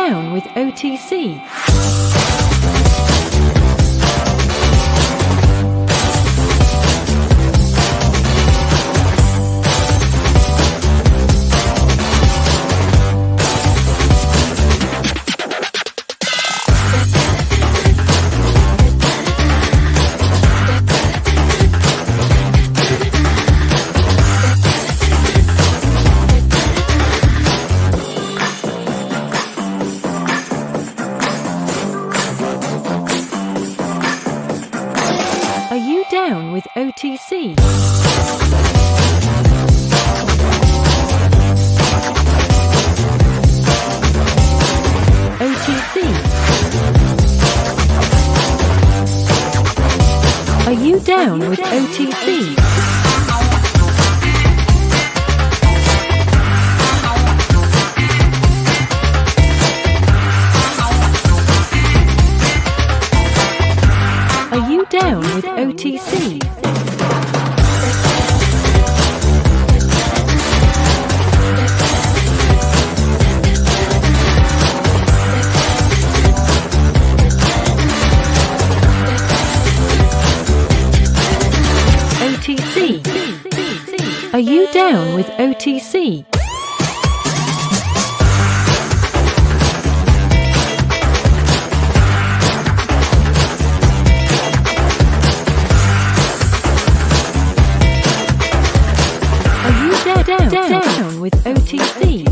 down with OTC? Are you down with OTC? OTC. Are you down with OTC? Are you down with OTC? OTC. Are you down with OTC? Down with OTC.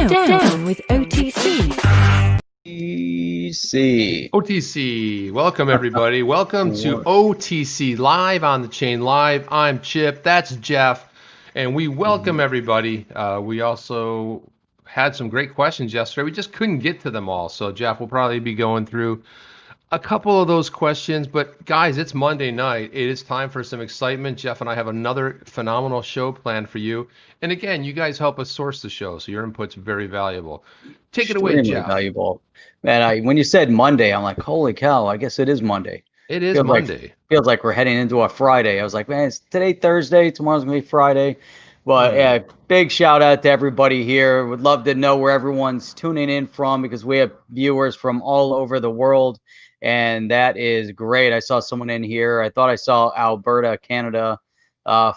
Down with OTC. OTC. Welcome everybody. Welcome to OTC Live on the Chain Live. I'm Chip. That's Jeff. And we welcome everybody. We also had some great questions yesterday. We just couldn't get to them all. So Jeff will probably be going through a couple of those questions. But guys, it's Monday night. It is time for some excitement. Jeff and I have another phenomenal show planned for you. And again, you guys help us source the show, so your input's very valuable. Take it away, Jeff. Valuable. Man, when you said Monday, I'm like, holy cow, I guess it is Monday. It is Monday. Feels like we're heading into a Friday. I was like, man, it's today Thursday, tomorrow's going to be Friday. But yeah, big shout out to everybody here. Would love to know where everyone's tuning in from because we have viewers from all over the world. And that is great. I saw someone in here. I thought I saw Alberta, Canada,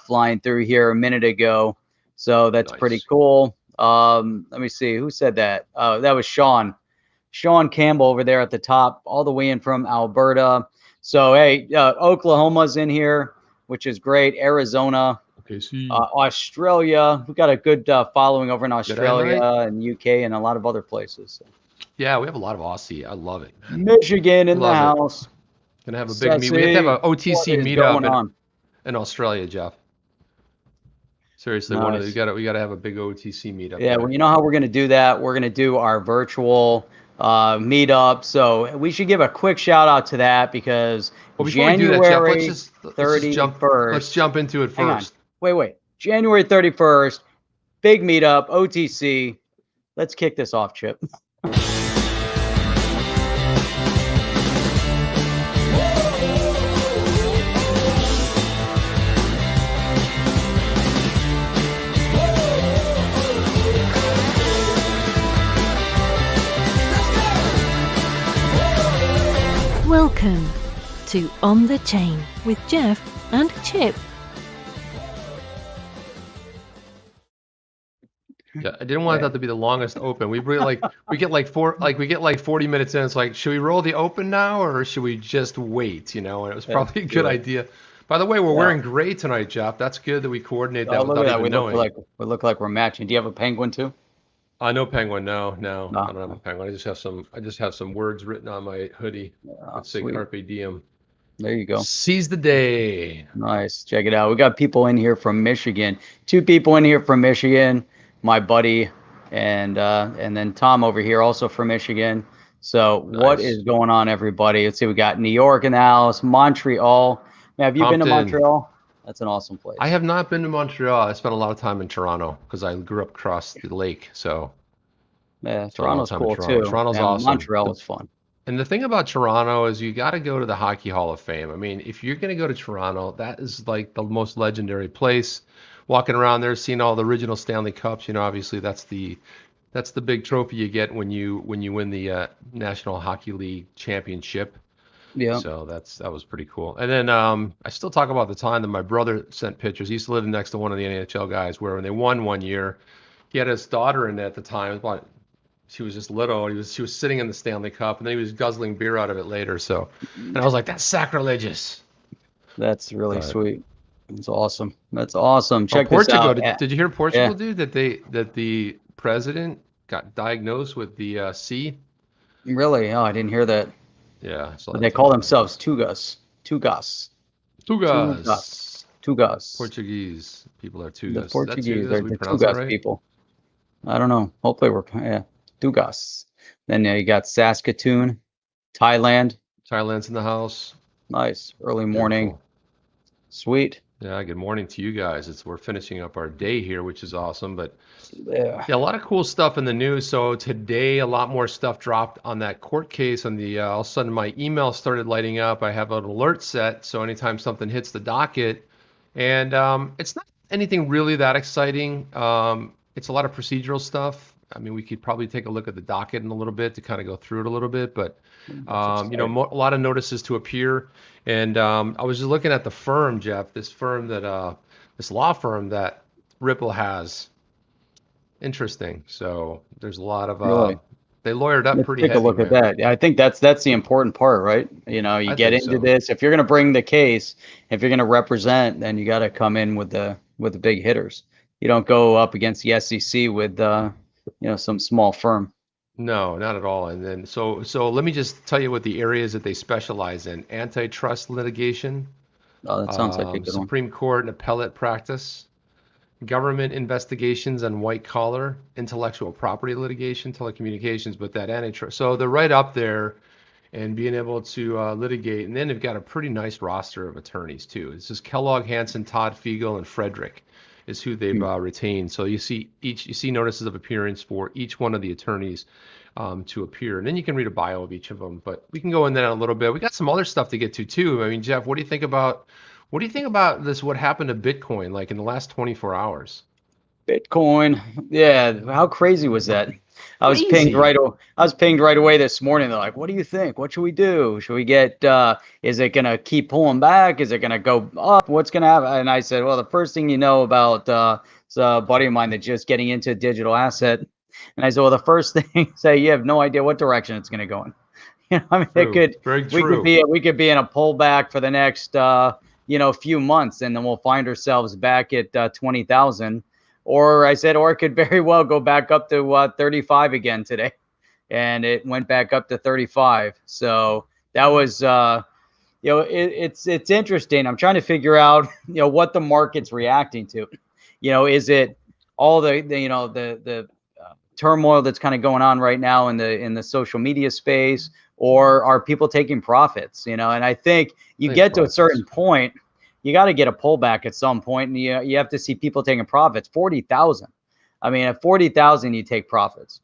flying through here a minute ago. So that's pretty cool. Let me see. Who said that? That was Sean. Sean Campbell over there at the top, all the way in from Alberta. So, hey, Oklahoma's in here, which is great. Arizona, Australia. We've got a good following over in Australia and UK and a lot of other places. So. Yeah, we have a lot of Aussie. I love it. Michigan in the house. Gonna have a big meet. We have to have an OTC meetup in Australia, Jeff. Seriously, nice. we gotta have a big OTC meetup. Yeah, well, you know how we're gonna do that? We're gonna do our virtual meetup. So we should give a quick shout out to that because January 31st. Let's jump into it first. Wait. January 31st, big meetup, OTC. Let's kick this off, Chip. Welcome to On the Chain with Jeff and Chip. Yeah, I didn't want that to be the longest open. We get like 40 minutes in. It's like, should we roll the open now or should we just wait? And it was Yeah, probably a good do it. idea. By the way, we're Yeah. wearing gray tonight, Jeff. That's good that we coordinate that Oh, look at without that. even knowing. We look like we're matching. Do you have a penguin too? No penguin. No, no, I No. don't have a penguin. I just have some words written on my hoodie Oh, that say sweet. Carpe Diem. There you go. Seize the day. Nice. Check it out. We got people in here from Michigan. 2 people in here from Michigan. My buddy and then Tom over here also from Michigan. So what Nice. is going on, everybody? Let's see. We got New York in the house, Montreal. Now, have you been to Compton. Montreal? That's an awesome place. I have not been to Montreal. I spent a lot of time in Toronto because I grew up across the lake. So Yeah, spent a lot of Toronto's time in cool Toronto. too. Toronto's Yeah, awesome. Montreal was fun. And the thing about Toronto is you got to go to the Hockey Hall of Fame. I mean, if you're going to go to Toronto, that is like the most legendary place. Walking around there, seeing all the original Stanley Cups, obviously that's the big trophy you get when you win the National Hockey League championship. Yeah. So that was pretty cool. And then I still talk about the time that my brother sent pictures. He used to live next to one of the NHL guys where when they won one year, he had his daughter in it at the time. She was just little. She was sitting in the Stanley Cup, and then he was guzzling beer out of it later. So, and I was like, that's sacrilegious. That's really sweet. That's awesome. That's awesome. Check this Portugal. out. Did you hear Portugal, dude? That the president got diagnosed with the C. Really? Oh, I didn't hear that. Yeah. So But they call themselves Tugas. Tugas. Portuguese people are Tugas. The Portuguese are are the Tugas right? people. I don't know. Hopefully we're Tugas. Then you got Saskatoon, Thailand. Thailand's in the house. Nice. Early morning. Cool. Sweet. Yeah, good morning to you guys. We're finishing up our day here, which is awesome. But yeah, a lot of cool stuff in the news. So today, a lot more stuff dropped on that court case. On the all of a sudden, my email started lighting up. I have an alert set, so anytime something hits the docket, and it's not anything really that exciting. It's a lot of procedural stuff. I mean, we could probably take a look at the docket in a little bit to kind of go through it a little bit, but a lot of notices to appear. And I was just looking at the firm, Jeff, this law firm that Ripple has. Interesting. So there's a lot of really? They lawyered up pretty heavy. Take a look at that. Yeah, I think that's the important part, right? You get into this. If you're going to bring the case, if you're going to represent, then you got to come in with the big hitters. You don't go up against the SEC with some small firm. No, not at all. And then so let me just tell you what the areas that they specialize in: antitrust litigation, Oh, that sounds like a good one. Supreme Court and appellate practice, government investigations on white collar, intellectual property litigation, telecommunications, but that antitrust. So they're right up there and being able to litigate. And then they've got a pretty nice roster of attorneys too. This is Kellogg, Hansen, Todd Fiegel, and Frederick is who they've retained. So you see notices of appearance for each one of the attorneys to appear. And then you can read a bio of each of them, but we can go in that a little bit. We got some other stuff to get to too. I mean, Jeff, what do you think about this? What happened to Bitcoin like in the last 24 hours? Bitcoin. Yeah. How crazy was that? I was pinged right away this morning. They're like, what do you think? What should we do? Should we get, is it going to keep pulling back? Is it going to go up? What's going to happen? And I said, well, the first thing you know about, it's a buddy of mine that's just getting into digital asset. And I said, well, the first thing, say you have no idea what direction it's going to go in. I mean, we could be in a pullback for the next, few months, and then we'll find ourselves back at 20,000. Or I said, or it could very well go back up to 35 again today. And it went back up to 35. So that was, it's interesting. I'm trying to figure out, what the market's reacting to. Is it all the turmoil that's kind of going on right now in the social media space, or are people taking profits? And I think you get to a certain point, you got to get a pullback at some point, and you have to see people taking profits. 40,000. I mean, at 40,000, you take profits.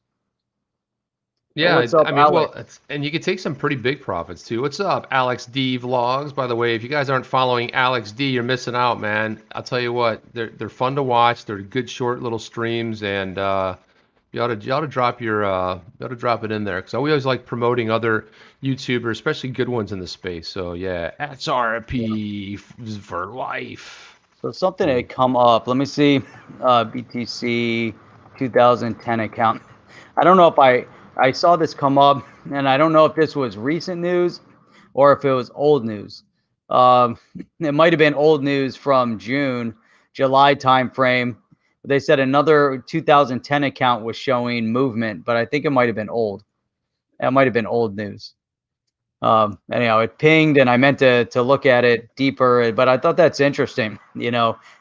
Yeah, and you could take some pretty big profits too. What's up, Alex D Vlogs? By the way, if you guys aren't following Alex D, you're missing out, man. I'll tell you what, they're fun to watch. They're good, short little streams, and you ought to drop it in there, because I always like promoting other YouTubers, especially good ones in the space. So yeah, XRP for life. So something had come up. Let me see. BTC. 2010 account. I don't know if I saw this come up, and I don't know if this was recent news or if it was old news. It might have been old news from July timeframe. They said another 2010 account was showing movement, but I think it might have been old. That might have been old news. Anyhow, it pinged, and I meant to look at it deeper, but I thought that's interesting.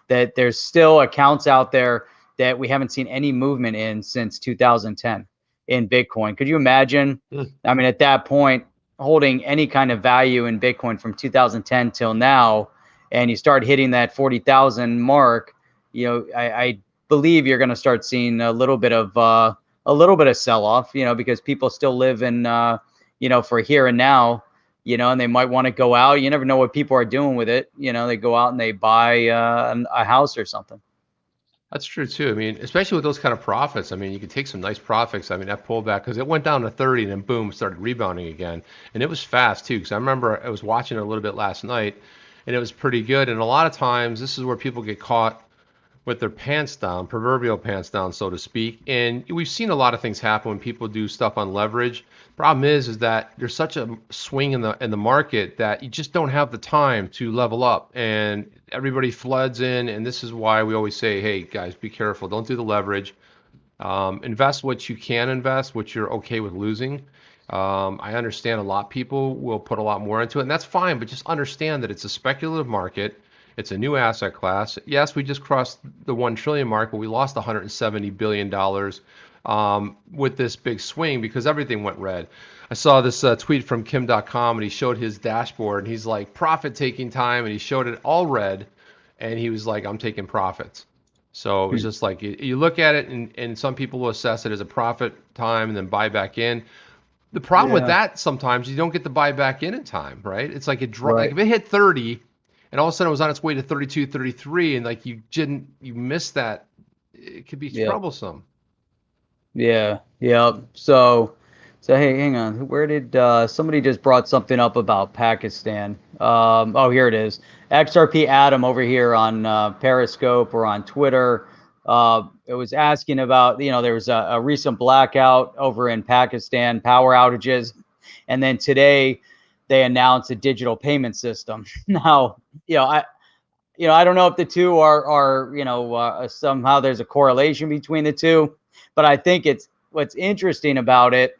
That there's still accounts out there that we haven't seen any movement in since 2010 in Bitcoin. Could you imagine? I mean, at that point, holding any kind of value in Bitcoin from 2010 till now, and you start hitting that 40,000 mark, I believe you're going to start seeing a little bit of sell off, because people still live in, for here and now, and they might want to go out. You never know what people are doing with it. They go out and they buy a house or something. That's true too. I mean, especially with those kind of profits. I mean, you could take some nice profits. I mean, that pullback, because it went down to 30 and then boom, started rebounding again. And it was fast too, because I remember I was watching it a little bit last night and it was pretty good. And a lot of times this is where people get caught with their pants down, proverbial pants down, so to speak. And we've seen a lot of things happen when people do stuff on leverage. Problem is that there's such a swing in the market that you just don't have the time to level up, and everybody floods in. And this is why we always say, hey guys, be careful. Don't do the leverage. Invest what you can invest, what you're okay with losing. I understand a lot of people will put a lot more into it, and that's fine, but just understand that it's a speculative market. It's a new asset class. Yes, we just crossed the 1 trillion mark, but we lost $170 billion with this big swing because everything went red. I saw this tweet from Kim.com, and he showed his dashboard, and he's like, profit taking time, and he showed it all red, and he was like, I'm taking profits. So it was just like, you look at it, and some people will assess it as a profit time and then buy back in. The problem with that, sometimes you don't get to buy back in time, right? It's like like if it hit 30, and all of a sudden it was on its way to 32, 33, and like you missed that, it could be troublesome. Yeah. So hey, hang on. Where did somebody just brought something up about Pakistan? Oh, here it is. XRP Adam over here on Periscope or on Twitter. It was asking about, there was a recent blackout over in Pakistan, power outages, and then today they announced a digital payment system. Now, I don't know if the two are somehow there's a correlation between the two, but I think what's interesting about it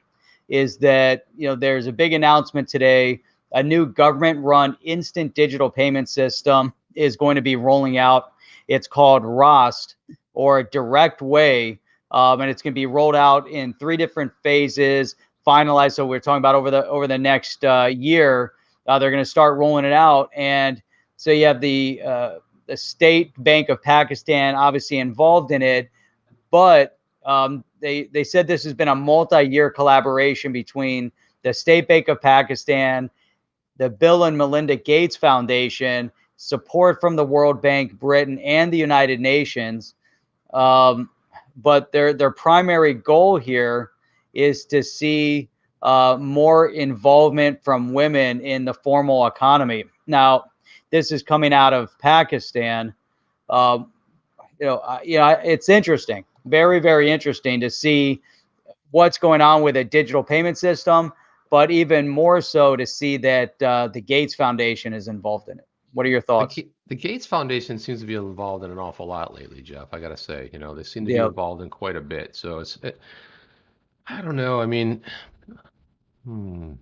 is that, there's a big announcement today. A new government-run instant digital payment system is going to be rolling out. It's called ROST, or Direct Way, and it's going to be rolled out in 3 different phases, finalized. So we're talking about over the next year, they're going to start rolling it out. And so you have the State Bank of Pakistan obviously involved in it, but they said this has been a multi-year collaboration between the State Bank of Pakistan, the Bill and Melinda Gates Foundation, support from the World Bank, Britain, and the United Nations. But their primary goal here is to see more involvement from women in the formal economy. Now, this is coming out of Pakistan. It's interesting, very, very interesting to see what's going on with a digital payment system, but even more so to see that the Gates Foundation is involved in it. What are your thoughts? The Gates Foundation seems to be involved in an awful lot lately, Jeff. I got to say, they seem to be involved in quite a bit. So I don't know. I mean, I was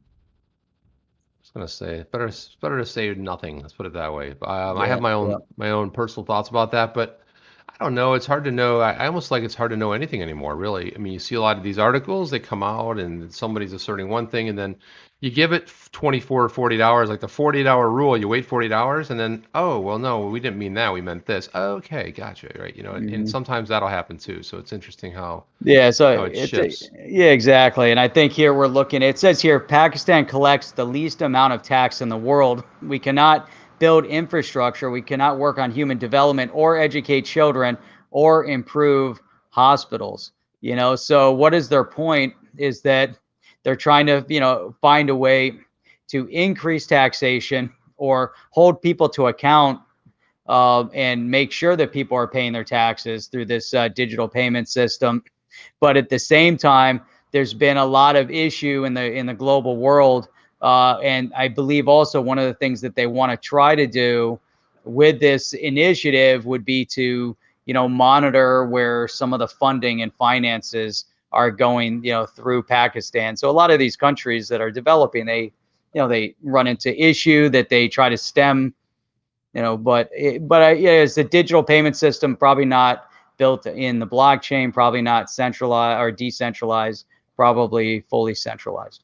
gonna say better to say nothing. Let's put it that way. I have my own personal thoughts about that, but I don't know. It's hard to know. I almost like it's hard to know anything anymore, really. I mean, you see a lot of these articles, they come out and somebody's asserting one thing, and then you give it 24 or 48 hours, like the 48-hour rule. You wait 48 hours, and then, oh, well, no, we didn't mean that. We meant this. Okay, gotcha, right? And sometimes that'll happen too. So it's interesting how how it shifts. Exactly. And I think here we're looking. It says here, Pakistan collects the least amount of tax in the world. We cannot build infrastructure, we cannot work on human development or educate children or improve hospitals. So what is their point is that they're trying to find a way to increase taxation or hold people to account and make sure that people are paying their taxes through this digital payment system. But at the same time, there's been a lot of issue in the global world, and I believe also one of the things that they want to try to do with this initiative would be to monitor where some of the funding and finances are going through Pakistan. So a lot of these countries that are developing, they run into issue that they try to stem, but it's a digital payment system, probably not built in the blockchain, probably not centralized or decentralized, probably fully centralized.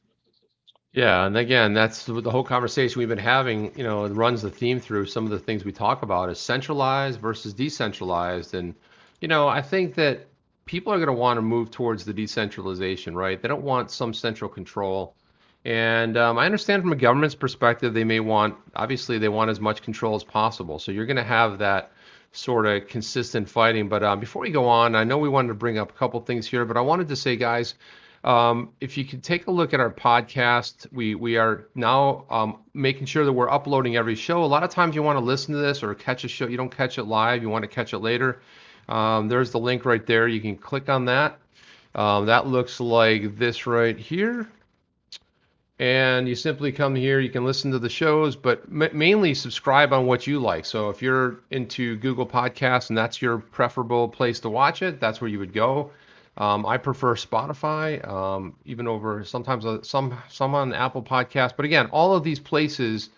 Yeah, and again, that's the whole conversation we've been having. It runs the theme through some of the things we talk about is centralized versus decentralized. And, I think that people are going to want to move towards the decentralization, right? They don't want some central control. And I understand from a government's perspective, obviously, they want as much control as possible. So you're going to have that sort of consistent fighting. But before we go on, I know we wanted to bring up a couple things here, but I wanted to say, guys, if you could take a look at our podcast, we are now making sure that we're uploading every show. A lot of times you want to listen to this or catch a show. You don't catch it live. You want to catch it later. There's the link right there. You can click on that. That looks like this right here. And you simply come here, you can listen to the shows, but mainly subscribe on what you like. So if you're into Google Podcasts and that's your preferable place to watch it, that's where you would go. I prefer Spotify, even over sometimes some on Apple Podcasts. But again, all of these places,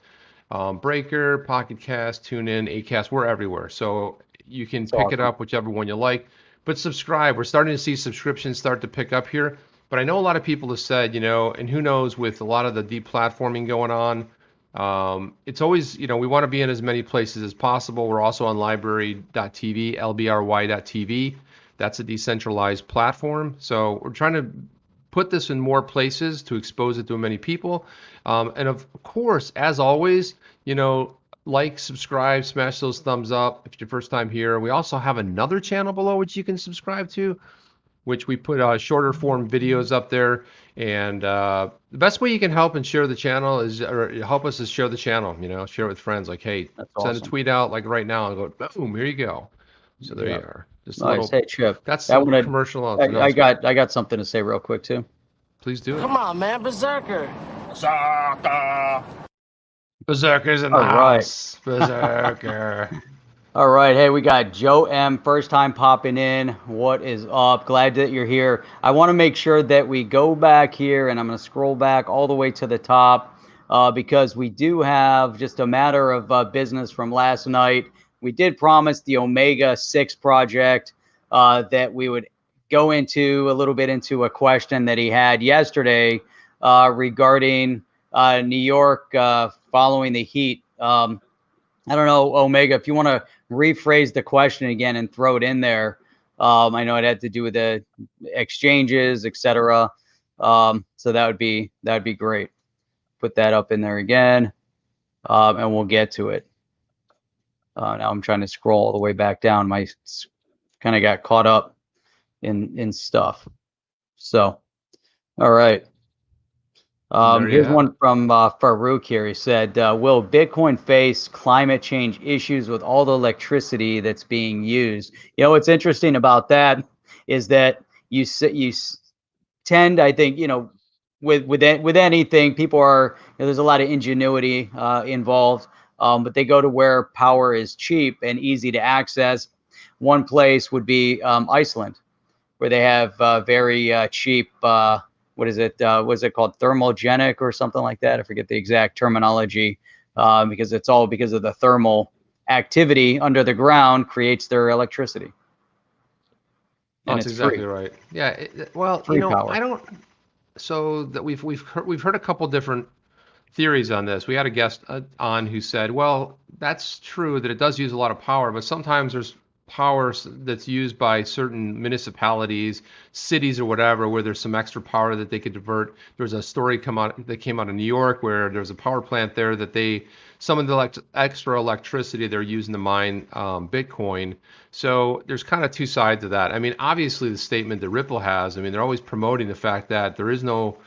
Breaker, Pocket Cast, TuneIn, Acast, we're everywhere. So you can pick it up, whichever one you like. But subscribe. We're starting to see subscriptions start to pick up here. But I know a lot of people have said, and who knows, with a lot of the deplatforming going on, it's always, we want to be in as many places as possible. We're also on library.tv, lbry.tv. That's a decentralized platform. So we're trying to put this in more places to expose it to many people. And of course, as always, like, subscribe, smash those thumbs up if it's your first time here. We also have another channel below which you can subscribe to, which we put shorter form videos up there. And the best way you can help and share the channel help us is share the channel, share it with friends. Like, hey, send a tweet out like right now and go, boom, here you go. So there you are. Just a little, Hey, Chip. That's the commercial. I got something to say real quick too. Please do it. Come on, man, Berserker. Berserker's in the house. Berserker. All right. Hey, we got Joe M. First time popping in. What is up? Glad that you're here. I want to make sure that we go back here, and I'm going to scroll back all the way to the top because we do have just a matter of business from last night. We did promise the Omega 6 project that we would go into a little bit into a question that he had yesterday regarding New York following the heat. I don't know, Omega, if you want to rephrase the question again and throw it in there. I know it had to do with the exchanges, etc. So that'd be great. Put that up in there again, and we'll get to it. Now I'm trying to scroll all the way back down. My kind of got caught up in stuff. So, all right. Here's one from Farouk here. He said, will Bitcoin face climate change issues with all the electricity that's being used? What's interesting about that is that you tend, I think, with anything, people are, there's a lot of ingenuity involved. But they go to where power is cheap and easy to access. One place would be Iceland, where they have very cheap, what is it called? Thermogenic or something like that. I forget the exact terminology because it's all because of the thermal activity under the ground creates their electricity. And that's exactly free. Right. Yeah. Free power. So that we've heard a couple different theories on this. We had a guest on who said, well, that's true that it does use a lot of power, but sometimes there's power that's used by certain municipalities, cities or whatever, where there's some extra power that they could divert. There was a story that came out of New York where there's a power plant there that some of the extra electricity they're using to mine Bitcoin. So there's kind of two sides to that. I mean, obviously the statement that Ripple has, they're always promoting the fact that there is no,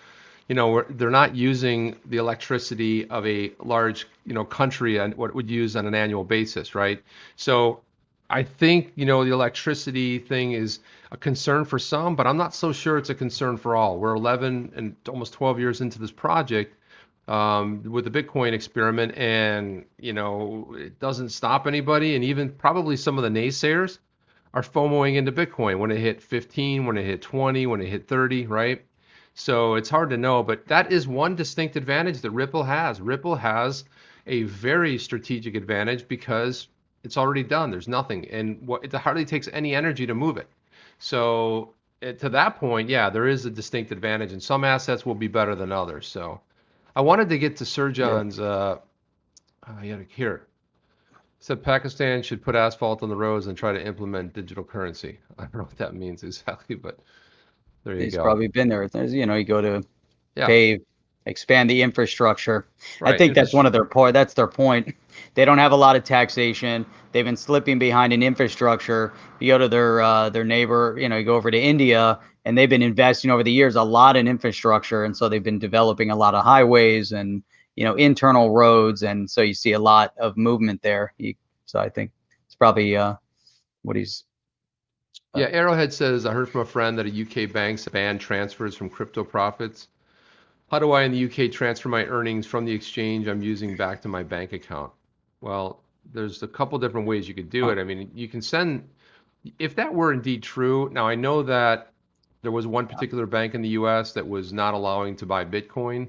they're not using the electricity of a large country and what would use on an annual basis, right? So I think, the electricity thing is a concern for some, but I'm not so sure it's a concern for all. We're 11 and almost 12 years into this project with the Bitcoin experiment, and, it doesn't stop anybody. And even probably some of the naysayers are FOMOing into Bitcoin when it hit 15, when it hit 20, when it hit 30, right? So it's hard to know, but that is one distinct advantage that Ripple has. Ripple has a very strategic advantage because it's already done. There's nothing, and it hardly takes any energy to move it. So to that point, yeah, there is a distinct advantage, and some assets will be better than others. So I wanted to get to Sir John's. Here said Pakistan should put asphalt on the roads and try to implement digital currency. I don't know what that means exactly, but there you He's go. probably been there. There's, you go to Yeah. pave, expand the infrastructure. Right. I think that's one of their point. That's their point. They don't have a lot of taxation. They've been slipping behind in infrastructure. You go to their neighbor, you go over to India, and they've been investing over the years a lot in infrastructure, and so they've been developing a lot of highways and internal roads, and so you see a lot of movement there. So I think it's probably what he's. Yeah, Arrowhead says, I heard from a friend that a UK bank's banned transfers from crypto profits. How do I in the UK transfer my earnings from the exchange I'm using back to my bank account? Well, there's a couple different ways you could do it. I mean, you can send, if that were indeed true. Now, I know that there was one particular bank in the US that was not allowing to buy Bitcoin.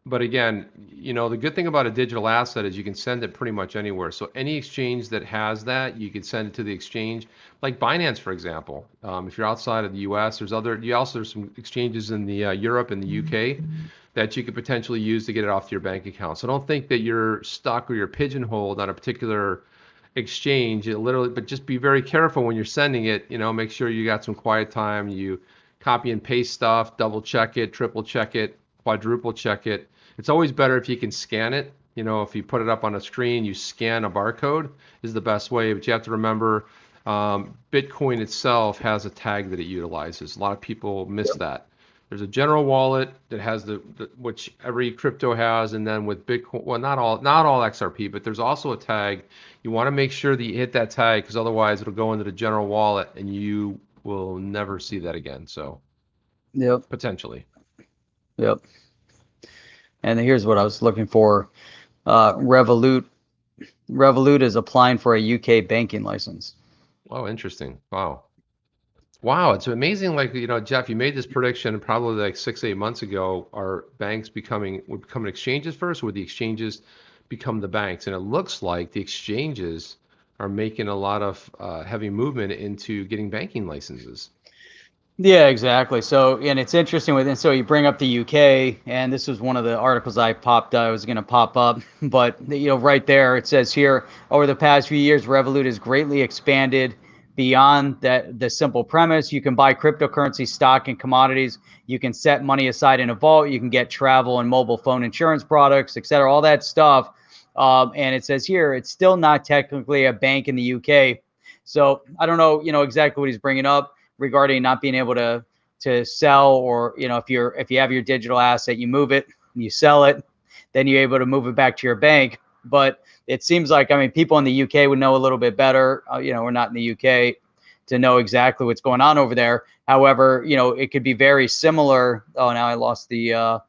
But again, the good thing about a digital asset is you can send it pretty much anywhere. So any exchange that has that, you could send it to the exchange, like Binance, for example. If you're outside of the U.S., there's some exchanges in the Europe and the U.K. that you could potentially use to get it off to your bank account. So don't think that you're stuck or you're pigeonholed on a particular exchange. But just be very careful when you're sending it. Make sure you got some quiet time. You copy and paste stuff, double check it, triple check it, quadruple check it. It's always better if you can scan it. If you put it up on a screen, you scan a barcode is the best way. But you have to remember, Bitcoin itself has a tag that it utilizes. A lot of people miss that. There's a general wallet that has which every crypto has, and then with Bitcoin, well, not all XRP, but there's also a tag. You want to make sure that you hit that tag, because otherwise it'll go into the general wallet and you will never see that again. So, Yep. Potentially. Yep. And here's what I was looking for. Revolut is applying for a UK banking license. Oh, interesting. Wow. It's amazing. Like, Jeff, you made this prediction probably like 6-8 months ago. Are banks would become exchanges first, or would the exchanges become the banks? And it looks like the exchanges are making a lot of heavy movement into getting banking licenses. Yeah, exactly. So, and it's interesting so you bring up the UK, and this was one of the articles I was going to pop up, but right there it says here, over the past few years, Revolut has greatly expanded beyond the simple premise. You can buy cryptocurrency, stock, and commodities. You can set money aside in a vault. You can get travel and mobile phone insurance products, et cetera, all that stuff. And it says here, it's still not technically a bank in the UK. So I don't know, exactly what he's bringing up regarding not being able to sell, or if you have your digital asset, you move it, you sell it, then you're able to move it back to your bank. But it seems like, people in the UK would know a little bit better. We're not in the UK to know exactly what's going on over there. However, it could be very similar. Oh, now I lost the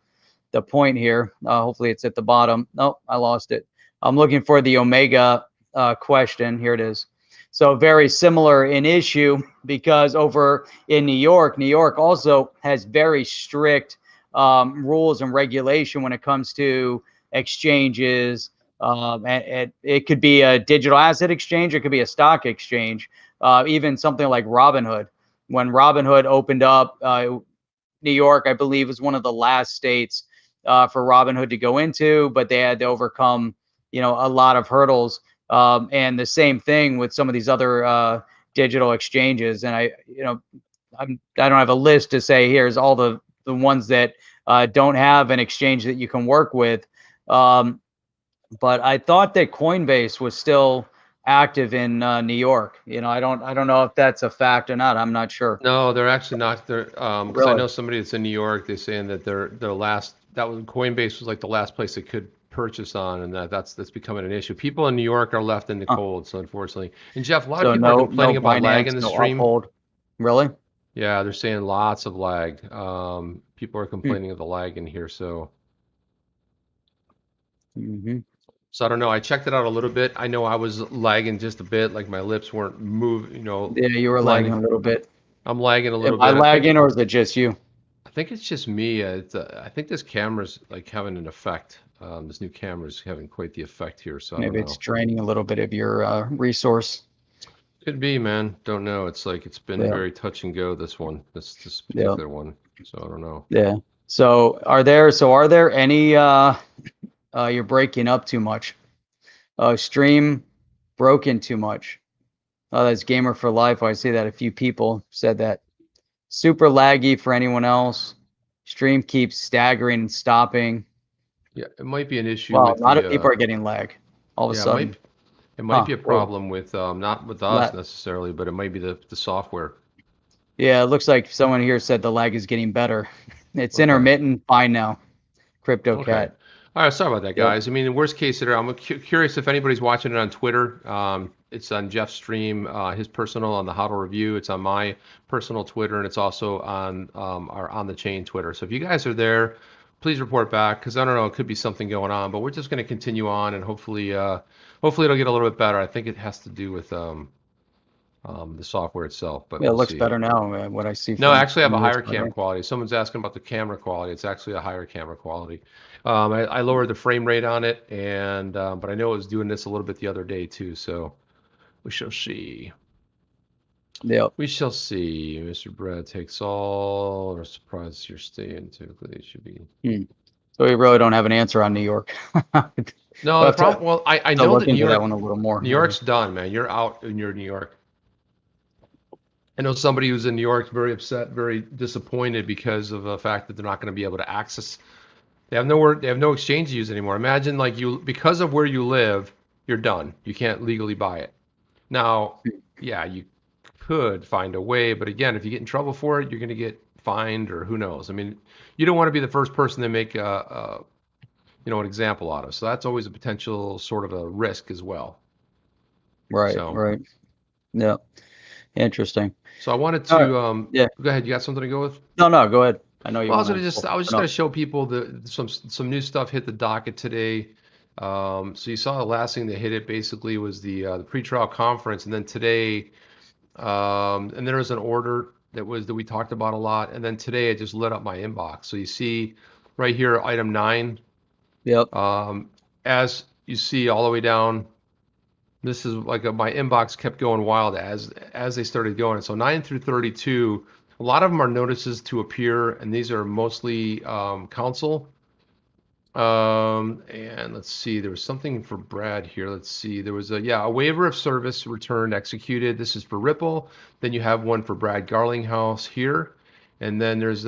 point here. Hopefully it's at the bottom. No, I lost it. I'm looking for the Omega question. Here it is. So very similar in issue, because over in New York also has very strict rules and regulation when it comes to exchanges. And it could be a digital asset exchange, it could be a stock exchange, even something like Robinhood. When Robinhood opened up, New York, I believe, was one of the last states for Robinhood to go into, but they had to overcome, a lot of hurdles. And the same thing with some of these other digital exchanges. And I don't have a list to say here's all the ones that don't have an exchange that you can work with. But I thought that Coinbase was still active in New York. I don't know if that's a fact or not. I'm not sure. No, they're actually not. They're because I Really? know somebody that's in New York. They're saying that their last Coinbase was like the last place that could purchase on, and that's becoming an issue. People in New York are left in the cold, so unfortunately. And Jeff, a lot of So people are no complaining about lag Binance, in the no stream. Uphold. Really? Yeah, they're saying lots of lag. People are complaining of the lag in here, so. So I don't know. I checked it out a little bit. I know I was lagging just a bit, like my lips weren't moving, you know, Yeah, you were lagging a little bit. I'm lagging a Am little I bit. lagging or is it just you? I think it's just me. I think this camera's like having an effect. This new camera's having quite the effect here, so I don't Maybe it's know. draining a little bit of your resource. Could be, man. Don't know. It's like it's been Yeah. very touch and go, this Yeah. particular one. So I don't know. Yeah. So are there any you're breaking up too much? Stream broken too much. Oh, that's Gamer for Life. I see that a few people said that. Super laggy for anyone else. Stream keeps staggering and stopping. Yeah, it might be an issue Well, a with lot of the people are getting lag all of a yeah, sudden. it might be a Whoa. problem with not with us necessarily, but it might be the software. Yeah, it looks like someone here said the lag is getting better. It's Okay. intermittent. Fine now. Crypto Okay. Cat. All right, sorry about that, Yep. guys. I mean, the worst case scenario, I'm curious if anybody's watching it on Twitter. It's on Jeff's stream, his personal on the HODL Review. It's on my personal Twitter, and it's also on our On the Chain Twitter. So if you guys are there, please report back, because I don't know, it could be something going on, but we're just going to continue on, and hopefully it'll get a little bit better. I think it has to do with the software itself, but Yeah, it we'll looks see. better now. What I see. No, from actually, I have a from higher your cam side. quality. Someone's asking about the camera quality. It's actually a higher camera quality. I lowered the frame rate on it, and but I know it was doing this a little bit the other day too. So we shall see. Yep. We shall see. Mr. Brad takes all. Or surprised you're staying. Typically, it should be. So we really don't have an answer on New York. No, the problem. Well, I know that New York. That one a little more. New York's done, man. You're out in your New York. I know somebody who's in New York very upset, very disappointed because of the fact that they're not going to be able to access. They have no exchange to use anymore. Imagine like because of where you live, you're done. You can't legally buy it. Now, yeah, you could find a way, but again, if you get in trouble for it, you're going to get fined or who knows. I mean, you don't want to be the first person to make an example out of. So that's always a potential sort of a risk as well. Right. So, right. Yeah. Interesting. So I wanted to yeah. Go ahead. You got something to go with? No, go ahead. I know you. Well, I was just going to show people some new stuff hit the docket today. So you saw the last thing that hit it basically was the pre-trial conference, and then today, and there was an order that we talked about a lot, and then today it just lit up my inbox. So you see right here, item 9. Yep. As you see all the way down, this is like my inbox kept going wild as they started going. So 9 through 32. A lot of them are notices to appear, and these are mostly counsel. And let's see, there was something for Brad here. Let's see, there was a waiver of service returned executed. This is for Ripple. Then you have one for Brad Garlinghouse here, and then there's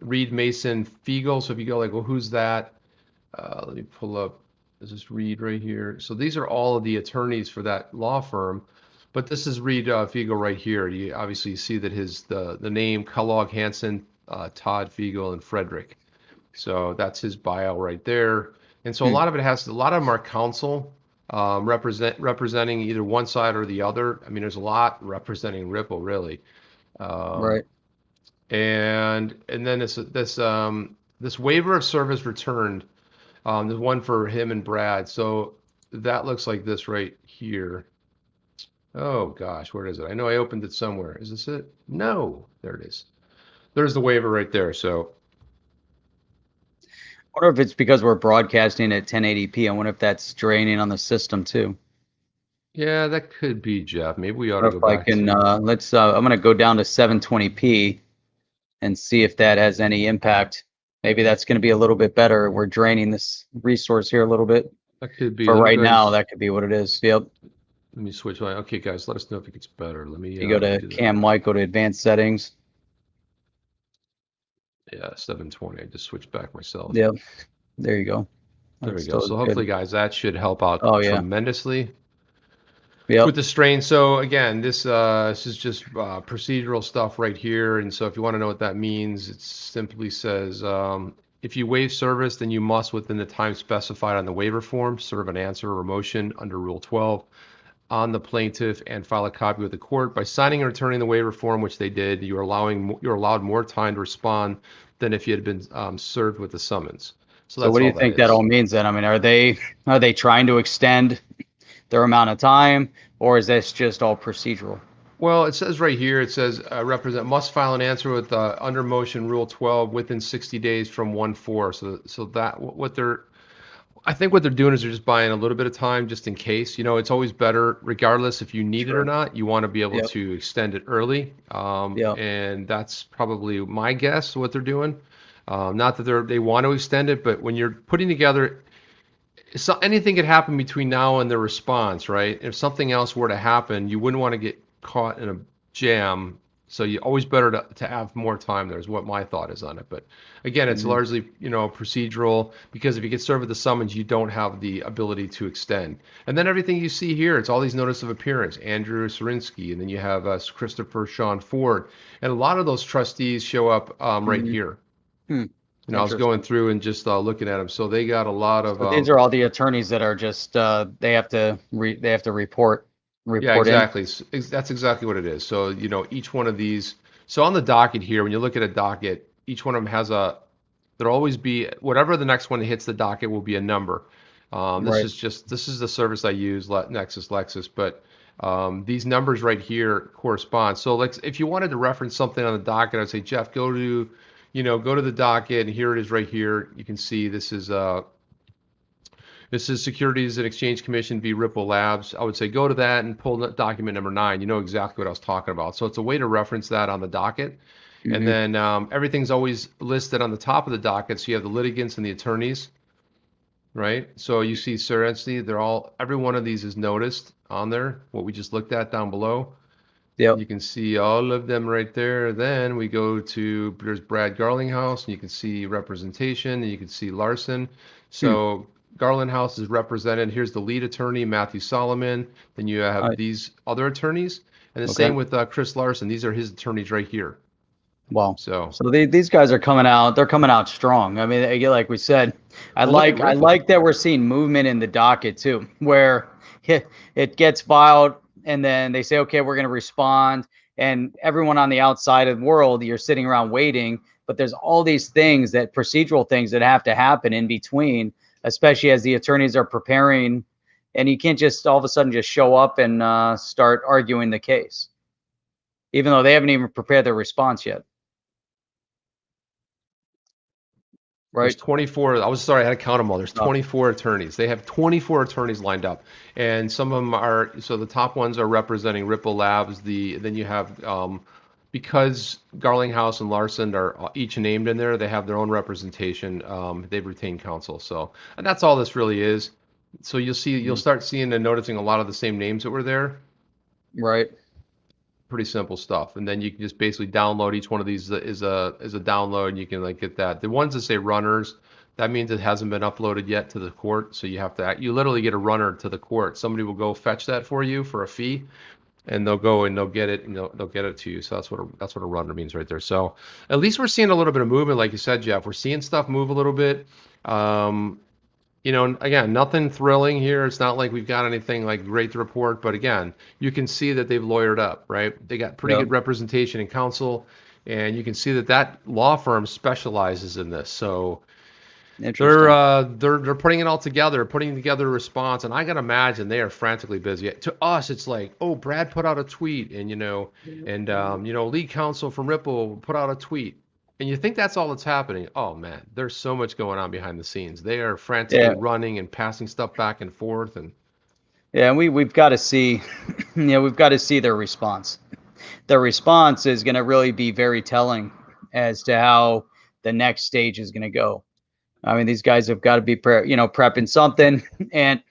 Reed Mason Fiegel. So if you go like, well, who's that? Let me pull up. This is Reed right here. So these are all of the attorneys for that law firm. But this is Reed Fiegel right here. You obviously see that the name Kellogg, Hansen, Todd Fiegel, and Frederick. So that's his bio right there. And so a lot of them are counsel representing either one side or the other. I mean, there's a lot representing Ripple really. Right. And then this waiver of service returned. There's one for him and Brad. So that looks like this right here. Oh gosh, where is it? I know I opened it somewhere. Is this it? No, there it is. There's the waiver right there. So I wonder if it's because we're broadcasting at 1080p. I wonder if that's draining on the system too. Yeah, that could be, Jeff. Maybe we ought to go back. I'm going to go down to 720p and see if that has any impact. Maybe that's going to be a little bit better. We're draining this resource here a little bit. That could be. For right now, that could be what it is. Yep. Let me switch. Okay, guys, let us know if it gets better. Let me. You go to Cam White, go to advanced settings. Yeah, 720. I just switched back myself. Yep. There you go. There we go. So hopefully, guys, that should help out tremendously. Yep. With the strain. So again, this is just procedural stuff right here. And so if you want to know what that means, it simply says If you waive service, then you must, within the time specified on the waiver form, serve an answer or motion under Rule 12 on the plaintiff and file a copy with the court. By signing and returning the waiver form, which they did, you're allowed more time to respond than if you had been served with the summons. So what do you think that all means then? I mean, are they trying to extend their amount of time, or is this just all procedural? Well, it says right here, it says represent must file an answer with under motion Rule 12 within 60 days from 1/4. So that I think what they're doing is they're just buying a little bit of time just in case. It's always better, regardless if you need it or not, you want to be able to extend it early. And that's probably my guess what they're doing. Not that they want to extend it, but when you're putting together, anything could happen between now and the response, right? If something else were to happen, you wouldn't want to get caught in a jam. So you always better to have more time there is what my thought is on it. But again, it's largely, procedural, because if you get served with the summons, you don't have the ability to extend. And then everything you see here, it's all these notice of appearance, Andrew Sarinsky, and then you have Christopher Sean Ford. And a lot of those trustees show up right here. I was going through and just looking at them. So they got a lot of. So these are all the attorneys that are just they have to report. Yeah, exactly. That's exactly what it is. So each one of these. So on the docket here, when you look at a docket, each one of them has there'll always be whatever the next one that hits the docket will be a number. This is the service I use, Nexus Lexus, but these numbers right here correspond. So if you wanted to reference something on the docket, I'd say, Jeff, go to the docket, and here it is right here. You can see this is Securities and Exchange Commission v. Ripple Labs. I would say go to that and pull document number 9. You know exactly what I was talking about. So it's a way to reference that on the docket. And then everything's always listed on the top of the docket. So you have the litigants and the attorneys, right? So you see Sarinsky, every one of these is noticed on there, what we just looked at down below. Yep. You can see all of them right there. Then we go to, there's Brad Garlinghouse, and you can see representation, and you can see Larson. So Garlinghouse is represented. Here's the lead attorney, Matthew Solomon. Then you have these other attorneys. And the same with Chris Larson. These are his attorneys right here. Wow. So these guys are coming out. They're coming out strong. I mean, like we said, I like that we're seeing movement in the docket too, where it gets filed, and then they say, okay, we're going to respond. And everyone on the outside of the world, you're sitting around waiting. But there's all these things, procedural things that have to happen in between, especially as the attorneys are preparing. And you can't just all of a sudden just show up and start arguing the case, even though they haven't even prepared their response yet. Right. There's 24. I had to count them all. There's 24 attorneys. They have 24 attorneys lined up, and some of them are. So the top ones are representing Ripple Labs. Then you have because Garlinghouse and Larson are each named in there. They have their own representation. They've retained counsel. So, and that's all this really is. So you'll start seeing and noticing a lot of the same names that were there. Right. Pretty simple stuff, and then you can just basically download each one of these is a download, and you can get that. The ones that say runners, that means it hasn't been uploaded yet to the court, so you literally get a runner to the court. Somebody will go fetch that for you for a fee, and they'll go and they'll get it, and they'll get it to you. So that's what a runner means right there. So at least we're seeing a little bit of movement, like you said, Jeff. We're seeing stuff move a little bit. Again, nothing thrilling here. It's not like we've got anything like great to report, but again, you can see that they've lawyered up, right? They got pretty good representation in counsel, and you can see that law firm specializes in this. So they're putting it all together, putting together a response, and I gotta imagine they are frantically busy. To us, it's like, oh, Brad put out a tweet, and lead counsel from Ripple put out a tweet. And you think that's all that's happening. Oh, man, there's so much going on behind the scenes. They are frantically running and passing stuff back and forth. And we've got to see, we've got to see their response. Their response is going to really be very telling as to how the next stage is going to go. I mean, these guys have got to be, prepping something. And,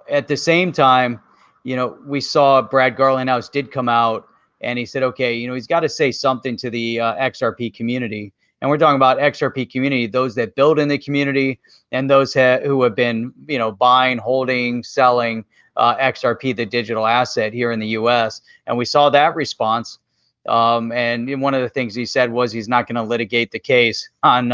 at the same time, we saw Brad Garlinghouse did come out, and he said, okay, he's got to say something to the XRP community. And we're talking about XRP community, those that build in the community, and those who have been, buying, holding, selling XRP, the digital asset here in the US. And we saw that response. And one of the things he said was he's not going to litigate the case on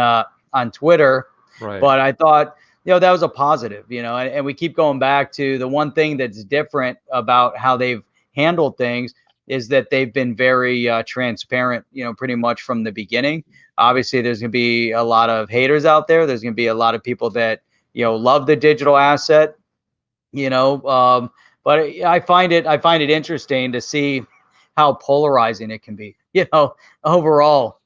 on Twitter. Right. But I thought, that was a positive, and we keep going back to the one thing that's different about how they've handled things is that they've been very transparent, pretty much from the beginning. Obviously, there's going to be a lot of haters out there. There's going to be a lot of people that, love the digital asset, but I find it interesting to see how polarizing it can be, overall.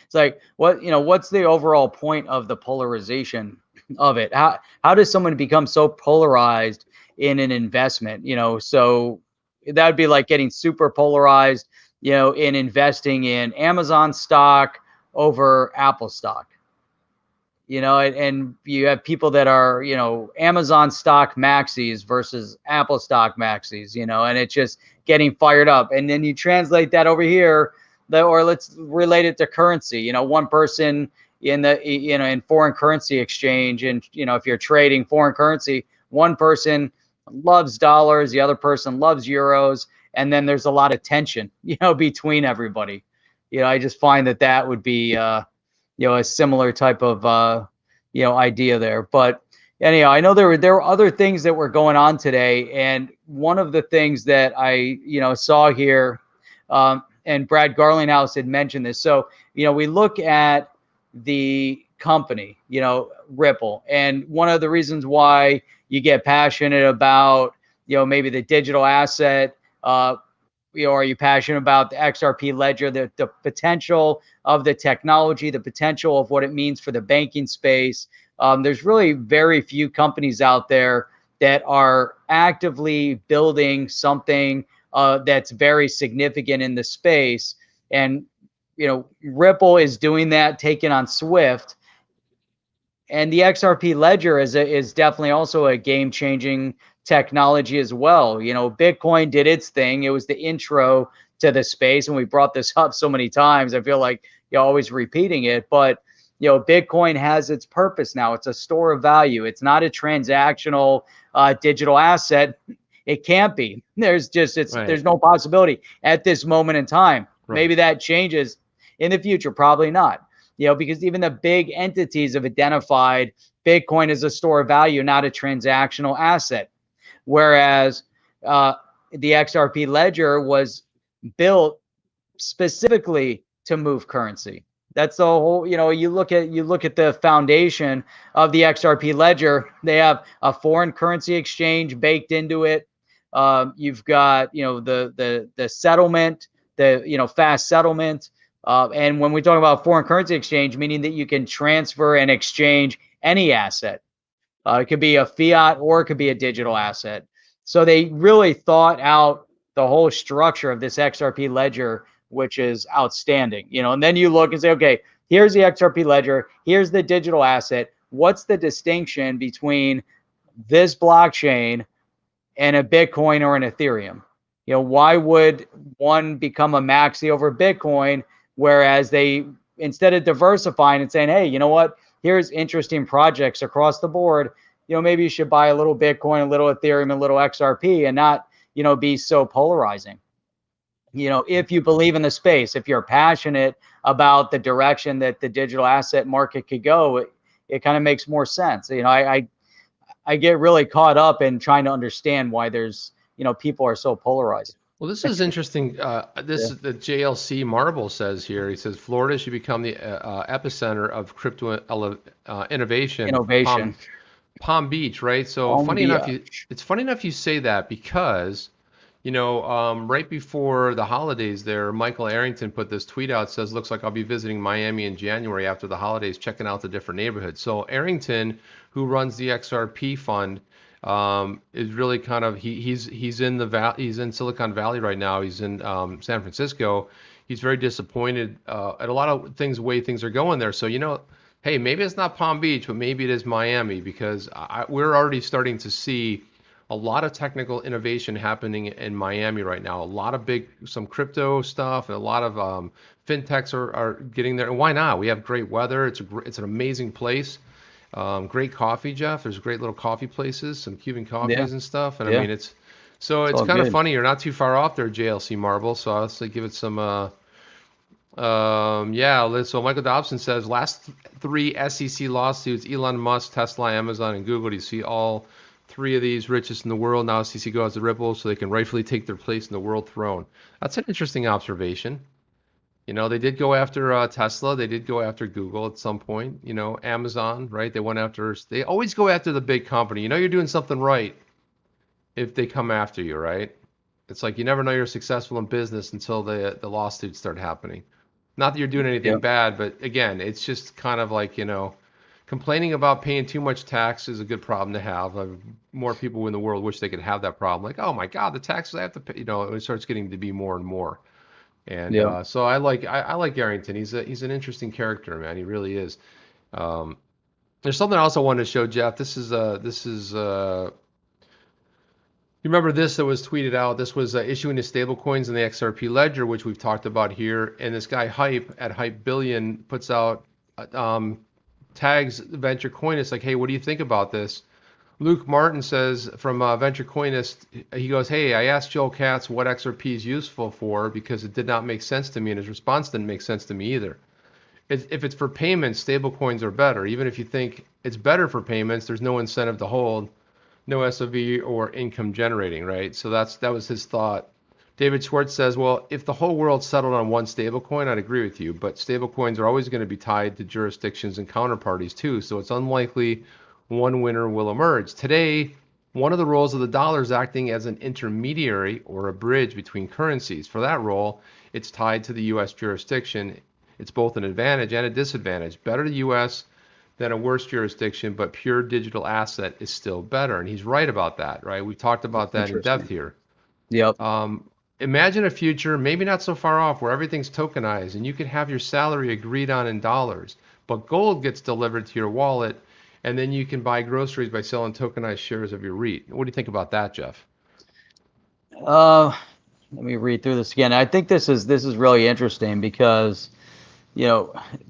It's like, what's the overall point of the polarization of it? How does someone become so polarized in an investment? So that would be like getting super polarized, in investing in Amazon stock over Apple stock. And you have people that are, Amazon stock maxis versus Apple stock maxis, and it's just getting fired up. And then you translate that over here, or let's relate it to currency. One person in foreign currency exchange, and if you're trading foreign currency, one person loves dollars, the other person loves euros, and then there's a lot of tension, between everybody. I just find that would be a similar type of idea there. But anyhow, I know there were other things that were going on today, and one of the things that I saw here, and Brad Garlinghouse had mentioned this. So we look at the company, Ripple, and one of the reasons why you get passionate about maybe the digital asset. Are you passionate about the XRP ledger, the potential of the technology, the potential of what it means for the banking space? There's really very few companies out there that are actively building something that's very significant in the space. And, Ripple is doing that, taking on Swift. And the XRP ledger is definitely also a game-changing technology as well. Bitcoin did its thing. It was the intro to the space, and we brought this up so many times. I feel like you're always repeating it, but Bitcoin has its purpose now. It's a store of value. It's not a transactional digital asset. It can't be. There's no possibility at this moment in time. Right. Maybe that changes in the future. Probably not. Because even the big entities have identified Bitcoin as a store of value, not a transactional asset. Whereas the XRP ledger was built specifically to move currency. That's the whole, you look at the foundation of the XRP ledger. They have a foreign currency exchange baked into it. You've got, the settlement, the, fast settlement. And when we talk about foreign currency exchange, meaning that you can transfer and exchange any asset. It could be a fiat or it could be a digital asset. So they really thought out the whole structure of this XRP ledger, which is outstanding. And then you look and say, okay, here's the XRP ledger, here's the digital asset. What's the distinction between this blockchain and a Bitcoin or an Ethereum? Why would one become a maxi over Bitcoin? Whereas they, instead of diversifying and saying, hey, you know what, here's interesting projects across the board, maybe you should buy a little Bitcoin, a little Ethereum, a little XRP, and not, be so polarizing. If you believe in the space, if you're passionate about the direction that the digital asset market could go, it kind of makes more sense. I get really caught up in trying to understand why there's, people are so polarized. Well, this is interesting. This is the JLC Marble says here. He says Florida should become the epicenter of crypto innovation. Palm Beach, right? So it's funny enough you say that because, right before the holidays there, Michael Arrington put this tweet out, says, looks like I'll be visiting Miami in January after the holidays, checking out the different neighborhoods. So Arrington, who runs the XRP fund, is really kind of he's in Silicon Valley right now. He's in San Francisco. He's very disappointed at a lot of things, the way things are going there. So hey, maybe it's not Palm Beach, but maybe it is Miami, because we're already starting to see a lot of technical innovation happening in Miami right now. A lot of some crypto stuff, and a lot of fintechs are getting there. And why not? We have great weather. It's an amazing place. Great coffee, Jeff. There's great little coffee places, some Cuban coffees and stuff. And I mean, it's kind of funny. You're not too far off there, JLC Marble. So I'll say give it some Yeah, so Michael Dobson says last three SEC lawsuits, Elon Musk, Tesla, Amazon, and Google. Do you see all three of these richest in the world now SEC go as a ripple so they can rightfully take their place in the world throne? That's an interesting observation. They did go after Tesla. They did go after Google at some point. Amazon, right? They always go after the big company. You're doing something right if they come after you, right? It's like you never know you're successful in business until the lawsuits start happening. Not that you're doing anything Yep. bad, but again, it's just kind of like, complaining about paying too much tax is a good problem to have. More people in the world wish they could have that problem. Like, oh my God, the taxes I have to pay, it starts getting to be more and more. And Yep. so I like Arrington. He's an interesting character, man. He really is. Um, there's something else I wanted to show Jeff. You remember this that was tweeted out? This was issuing the stablecoins in the XRP ledger, which we've talked about here. And this guy Hype at Hype Billion puts out tags Venture Coinist like, hey, what do you think about this? Luke Martin says from Venture Coinist, he goes, hey, I asked Joel Katz what XRP is useful for because it did not make sense to me, and his response didn't make sense to me either. If it's for payments, stablecoins are better. Even if you think it's better for payments, there's no incentive to hold, no SOV or income generating, right? So that was his thought. David Schwartz says, well, if the whole world settled on one stablecoin, I'd agree with you, but stablecoins are always going to be tied to jurisdictions and counterparties too, so it's unlikely one winner will emerge. Today, one of the roles of the dollar is acting as an intermediary or a bridge between currencies. For that role, it's tied to the U.S. jurisdiction. It's both an advantage and a disadvantage. Better the U.S. than a worse jurisdiction, but pure digital asset is still better. And he's right about that, right? We've talked about that in depth Interesting. here. Yep. Imagine a future, maybe not so far off, where everything's tokenized and you can have your salary agreed on in dollars, but gold gets delivered to your wallet, and then you can buy groceries by selling tokenized shares of your REIT. What do you think about that, Jeff? Uh, Let me read through this again. I think this is really interesting because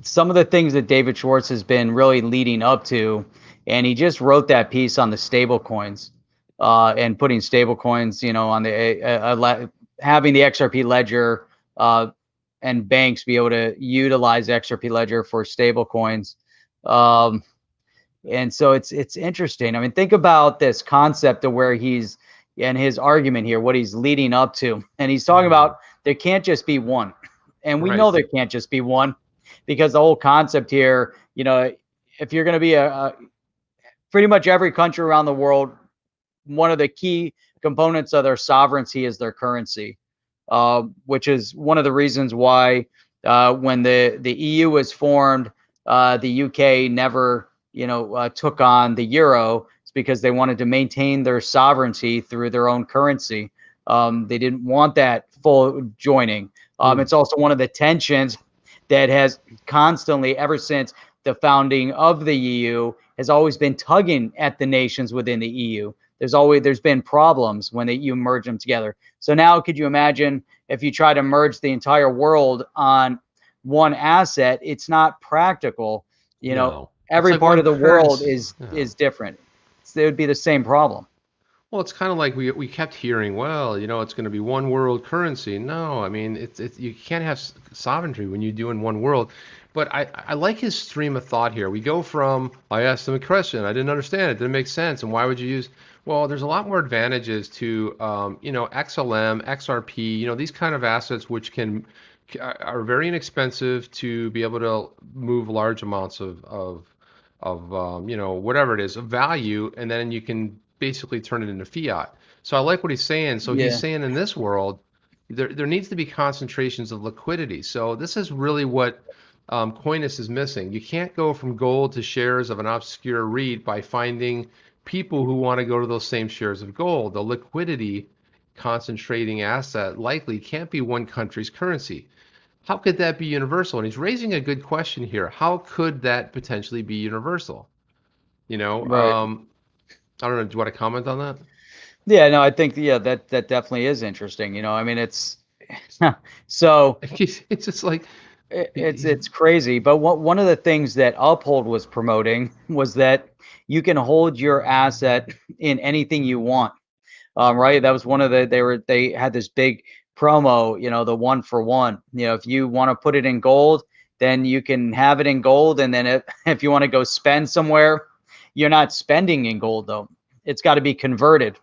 some of the things that David Schwartz has been really leading up to, and he just wrote that piece on the stable coins, and putting stable coins, on the having the XRP ledger, and banks be able to utilize XRP ledger for stable coins. And so it's interesting. I mean, think about this concept of where he's and his argument here, what he's leading up to, and he's talking about there can't just be one. And we know Right. there can't just be one, because the whole concept here, if you're going to be a pretty much every country around the world, one of the key components of their sovereignty is their currency, which is one of the reasons why when the EU was formed, the UK never, took on the euro. It's because they wanted to maintain their sovereignty through their own currency. They didn't want that full joining. It's also one of the tensions that has constantly, ever since the founding of the EU, has always been tugging at the nations within the EU. There's been problems when you merge them together. So now, could you imagine if you try to merge the entire world on one asset? It's not practical. No. It's Every like part one of the world currency. is different. So it would be the same problem. Well, it's kind of like we kept hearing, well, it's going to be one world currency. No, I mean, it's you can't have sovereignty when you do in one world. But I like his stream of thought here. We go from, I asked him a question, I didn't understand it, didn't make sense, and why would you use? Well, there's a lot more advantages to, XLM, XRP, these kind of assets which are very inexpensive to be able to move large amounts of whatever it is of value, and then you can basically turn it into fiat. So I like what he's saying. So he's Yeah. saying in this world there needs to be concentrations of liquidity. So this is really what Coinus is missing. You can't go from gold to shares of an obscure REIT by finding people who want to go to those same shares of gold. The liquidity concentrating asset likely can't be one country's currency. How could that be universal? And he's raising a good question here. How could that potentially be universal? You know, Right. um, I don't know. Do you want to comment on that? Yeah, no, I think that definitely is interesting. I mean, it's so It's just like it's crazy. But one of the things that Uphold was promoting was that you can hold your asset in anything you want. Right? That was one of they had this big promo, the 1-for-1. If you want to put it in gold, then you can have it in gold. And then if you want to go spend somewhere, you're not spending in gold though. It's got to be converted.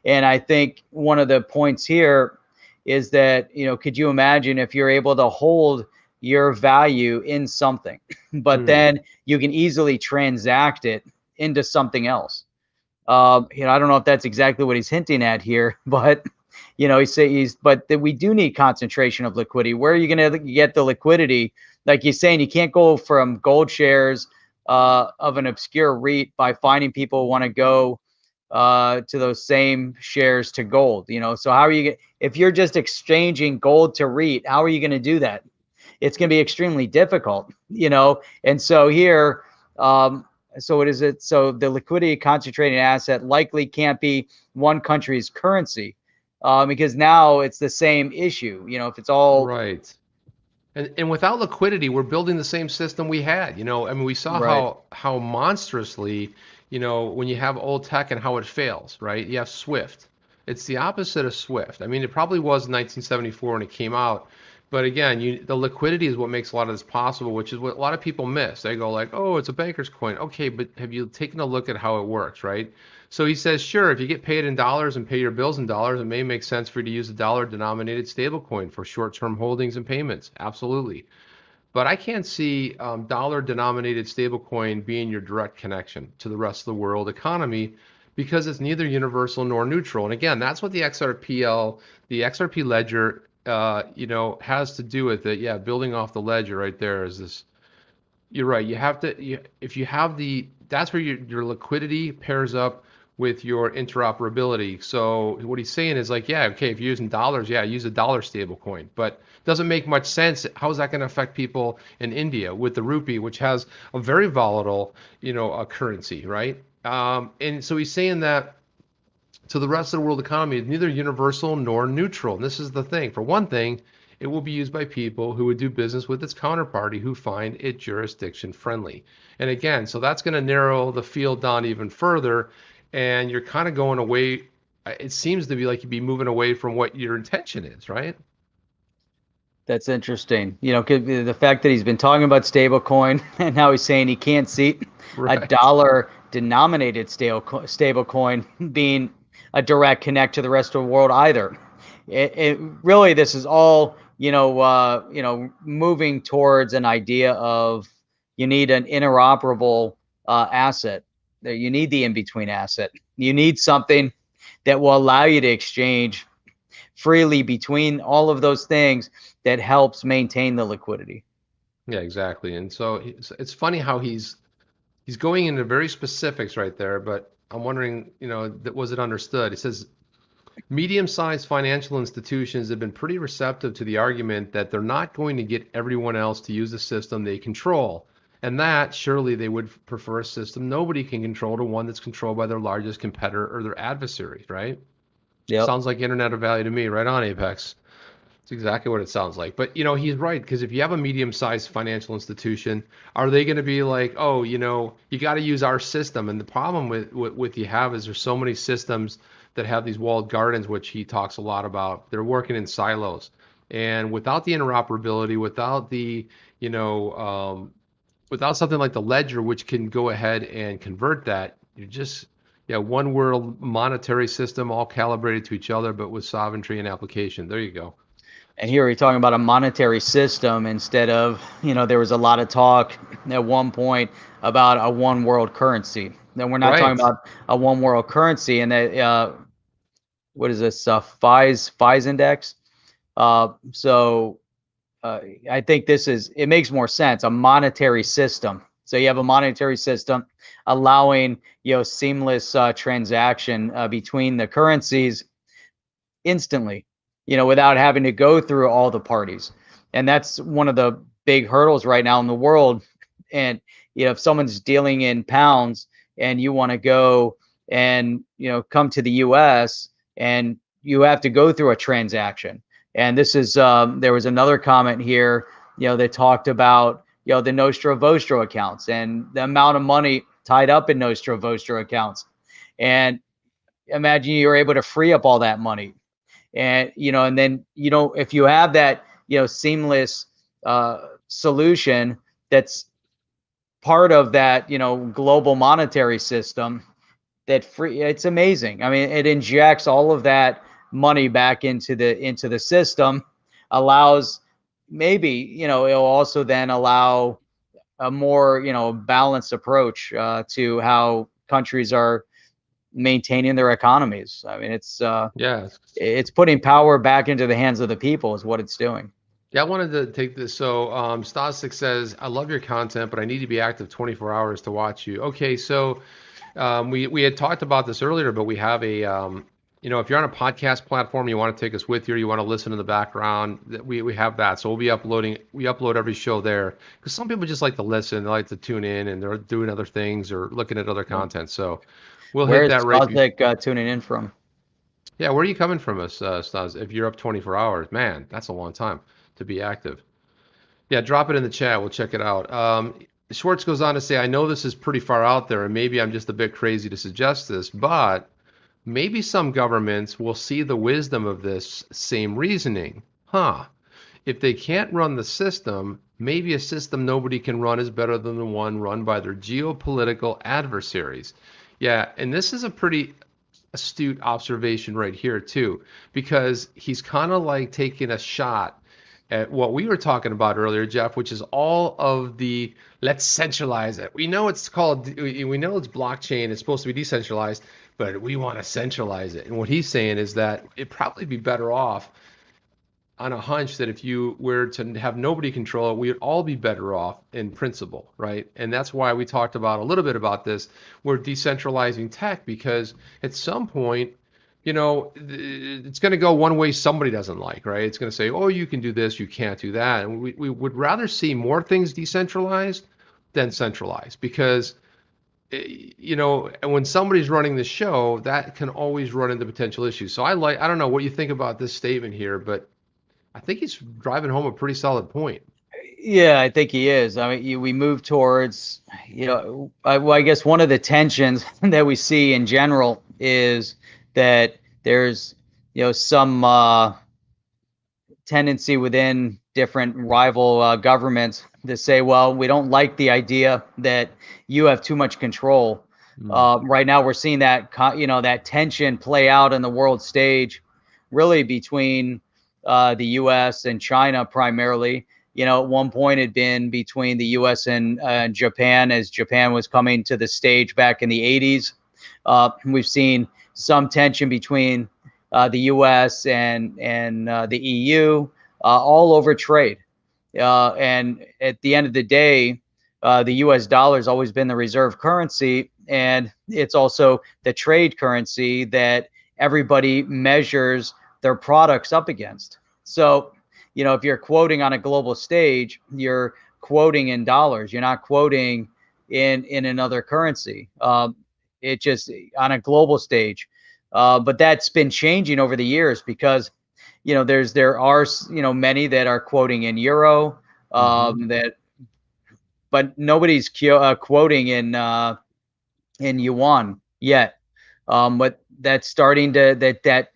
And I think one of the points here is that, could you imagine if you're able to hold your value in something, but then you can easily transact it into something else? I don't know if that's exactly what he's hinting at here, but but that we do need concentration of liquidity. Where are you going to get the liquidity? Like he's saying, you can't go from gold shares of an obscure REIT by finding people who want to go to those same shares to gold. So how are you if you're just exchanging gold to REIT, how are you going to do that? It's going to be extremely difficult, And so here, so the liquidity concentrated asset likely can't be one country's currency, because now it's the same issue. If it's all right. And without liquidity, we're building the same system we had. I mean, we saw right, how monstrously, when you have old tech and how it fails, right? You have Swift. It's the opposite of Swift. I mean, it probably was in 1974 when it came out, but again, the liquidity is what makes a lot of this possible, which is what a lot of people miss. They go like, "Oh, it's a banker's coin." Okay, but have you taken a look at how it works, right? So he says, sure, if you get paid in dollars and pay your bills in dollars, it may make sense for you to use a dollar-denominated stablecoin for short-term holdings and payments. Absolutely. But I can't see dollar-denominated stablecoin being your direct connection to the rest of the world economy because it's neither universal nor neutral. And again, that's what the XRP ledger, has to do with it. Yeah, building off the ledger right there is this. You're right. You have to, if you have that's where your liquidity pairs up with your interoperability. So what he's saying is like, yeah, okay, if you're using dollars, yeah, use a dollar stable coin, but it doesn't make much sense. How is that going to affect people in India with the rupee, which has a very volatile, a currency, right? And so he's saying that to the rest of the world economy, it's neither universal nor neutral. And this is the thing. For one thing, it will be used by people who would do business with its counterparty who find it jurisdiction friendly. And again, so that's going to narrow the field down even further. And you're kind of going away. It seems to be like you'd be moving away from what your intention is, right? that's interesting. The fact that he's been talking about stablecoin and now he's saying he can't see a Right. dollar denominated stablecoin being a direct connect to the rest of the world either. It really, this is all moving towards an idea of you need an interoperable asset. You need the in-between asset. You need something that will allow you to exchange freely between all of those things that helps maintain the liquidity. Yeah, exactly. And so it's funny how he's going into very specifics right there, but I'm wondering, was it understood? He says medium-sized financial institutions have been pretty receptive to the argument that they're not going to get everyone else to use the system they control, and that surely they would prefer a system nobody can control to one that's controlled by their largest competitor or their adversary, right? Yep. Sounds like Internet of Value to me, right on, Apex. It's exactly what it sounds like. But he's right, because if you have a medium-sized financial institution, are they going to be like, oh, you got to use our system? And the problem with you have is there's so many systems that have these walled gardens, which he talks a lot about. They're working in silos, and without the interoperability, without the without something like the ledger, which can go ahead and convert that, you're just one world monetary system all calibrated to each other, but with sovereignty and application. There you go. And here we're talking about a monetary system instead of, there was a lot of talk at one point about a one world currency. Then we're not talking Right. about a one world currency. And what is this? FIS index. I think it makes more sense, a monetary system. So you have a monetary system allowing, seamless transaction between the currencies instantly, without having to go through all the parties. And that's one of the big hurdles right now in the world. And, if someone's dealing in pounds and you want to go and, come to the US, and you have to go through a transaction. And this is, there was another comment here, that talked about, the Nostro Vostro accounts and the amount of money tied up in Nostro Vostro accounts. And imagine you're able to free up all that money. And and then if you have that seamless solution that's part of that global monetary system, it's amazing. I mean, it injects all of that money back into the system, allows maybe it'll also then allow a more balanced approach to how countries are maintaining their economies. I mean, Yeah. it's putting power back into the hands of the people is what it's doing. Yeah, I wanted to take this. So, Stasik says, I love your content, but I need to be active 24 hours to watch you. Okay, so we had talked about this earlier, but we have a, if you're on a podcast platform, you want to take us with you, or you want to listen in the background, we have that. So we upload every show there, because some people just like to listen, they like to tune in, and they're doing other things or looking at other content. So we'll Where hit is that right. Stasik tuning in from? Yeah, where are you coming from, Stas? If you're up 24 hours, man, that's a long time to be active. Yeah, drop it in the chat. We'll check it out. Schwartz goes on to say, I know this is pretty far out there, and maybe I'm just a bit crazy to suggest this, but maybe some governments will see the wisdom of this same reasoning. Huh. If they can't run the system, maybe a system nobody can run is better than the one run by their geopolitical adversaries. Yeah, and this is a pretty astute observation right here, too, because he's kind of like taking a shot at what we were talking about earlier, Jeff, which is all of the let's centralize it. We know we know it's blockchain, it's supposed to be decentralized, but we want to centralize it. And what he's saying is that it'd probably be better off on a hunch that if you were to have nobody control it, we would all be better off in principle, right? And that's why we talked about a little bit about this. We're decentralizing tech because at some point, it's going to go one way somebody doesn't like, right? It's going to say, oh, you can do this, you can't do that. And we would rather see more things decentralized than centralized because, and when somebody's running the show, that can always run into potential issues. So I don't know what you think about this statement here, but I think he's driving home a pretty solid point. Yeah, I think he is. I mean, we move towards, I guess one of the tensions that we see in general is that there's, some tendency within different rival governments to say, well, we don't like the idea that you have too much control. Right now, we're seeing that, that tension play out in the world stage, really between the U.S. and China primarily. At one point it had been between the U.S. and Japan, as Japan was coming to the stage back in the 80s. We've seen some tension between the U.S. and the EU, all over trade. And at the end of the day, the U.S. dollar has always been the reserve currency, and it's also the trade currency that everybody measures their products up against. So, if you're quoting on a global stage, you're quoting in dollars. You're not quoting in another currency. It just on a global stage. But that's been changing over the years because, there are many that are quoting in euro, but nobody's quoting in yuan yet. But that's starting that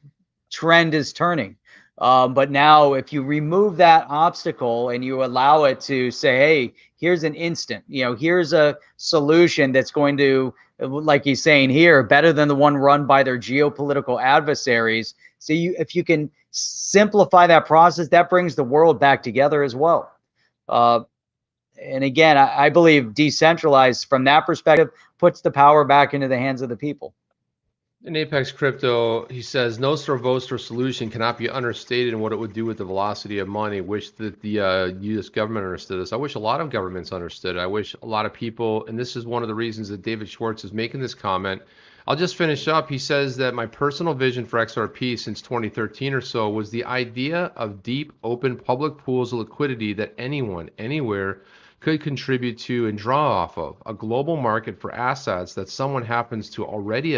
trend is turning. But now if you remove that obstacle and you allow it to say, hey, here's an instant, here's a solution that's going to, like he's saying here, better than the one run by their geopolitical adversaries. So if you can simplify that process, that brings the world back together as well. And again, I believe decentralized from that perspective puts the power back into the hands of the people. In Apex Crypto, he says, Nostra Vostra solution cannot be understated in what it would do with the velocity of money. Wish that the U.S. government understood this. I wish a lot of governments understood. I wish a lot of people, and this is one of the reasons that David Schwartz is making this comment. I'll just finish up. He says that my personal vision for XRP since 2013 or so was the idea of deep, open public pools of liquidity that anyone, anywhere, could contribute to and draw off of, a global market for assets that someone happens to already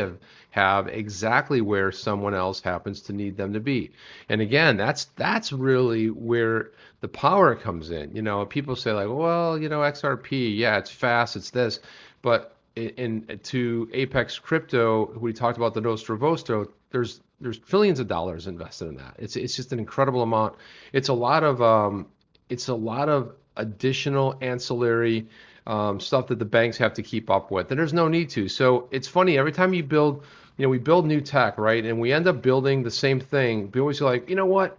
have exactly where someone else happens to need them to be. And again, that's really where the power comes in. People say like, well, XRP, yeah, it's fast, it's this, but to Apex Crypto, we talked about the Nostra Vostra, there's there's trillions of dollars invested in that. It's just an incredible amount. It's a lot of additional ancillary stuff that the banks have to keep up with, and there's no need to. So it's funny, every time you build, we build new tech, right? And we end up building the same thing. We always like, you know what?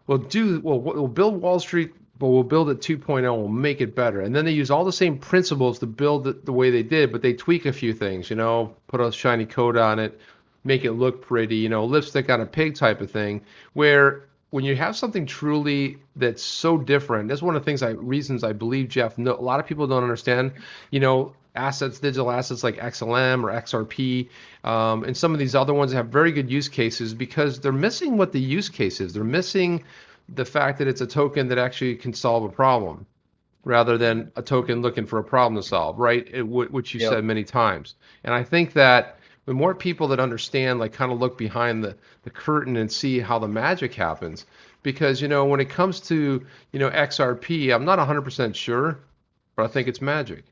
We'll build Wall Street, but we'll build it 2.0. We'll make it better. And then they use all the same principles to build it the way they did, but they tweak a few things, put a shiny coat on it, make it look pretty, lipstick on a pig type of thing, where when you have something truly that's so different, that's one of the reasons I believe, Jeff, a lot of people don't understand, digital assets like XLM or XRP, and some of these other ones have very good use cases because they're missing what the use case is. They're missing the fact that it's a token that actually can solve a problem rather than a token looking for a problem to solve, right? Which you said many times. And I think that the more people that understand, like kind of look behind the curtain and see how the magic happens, because, when it comes to, XRP, I'm not 100% sure, but I think it's magic.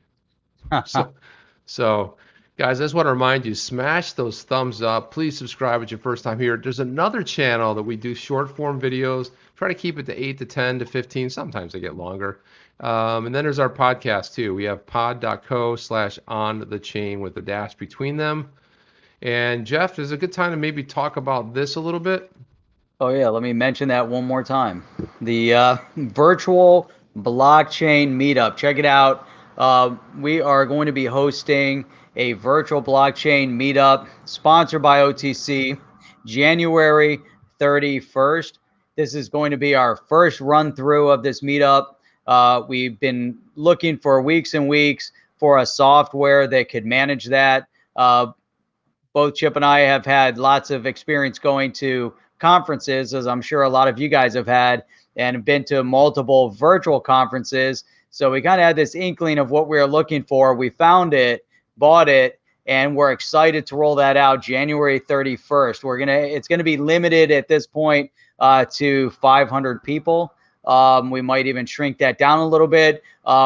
So, guys, I just want to remind you, smash those thumbs up. Please subscribe if it's your first time here. There's another channel that we do short form videos. Try to keep it to 8 to 10 to 15. Sometimes they get longer. And then there's our podcast too. We have pod.co/on-the-chain with a dash between them. And Jeff, is it a good time to maybe talk about this a little bit? Oh yeah, let me mention that one more time. The virtual blockchain meetup. Check it out. We are going to be hosting a virtual blockchain meetup sponsored by OTC, January 31st. This is going to be our first run through of this meetup. We've been looking for weeks and weeks for a software that could manage that. Both Chip and I have had lots of experience going to conferences, as I'm sure a lot of you guys have had, and been to multiple virtual conferences. So we kind of had this inkling of what we were looking for. We found it, bought it, and we're excited to roll that out January 31st. It's gonna be limited at this point to 500 people. We might even shrink that down a little bit.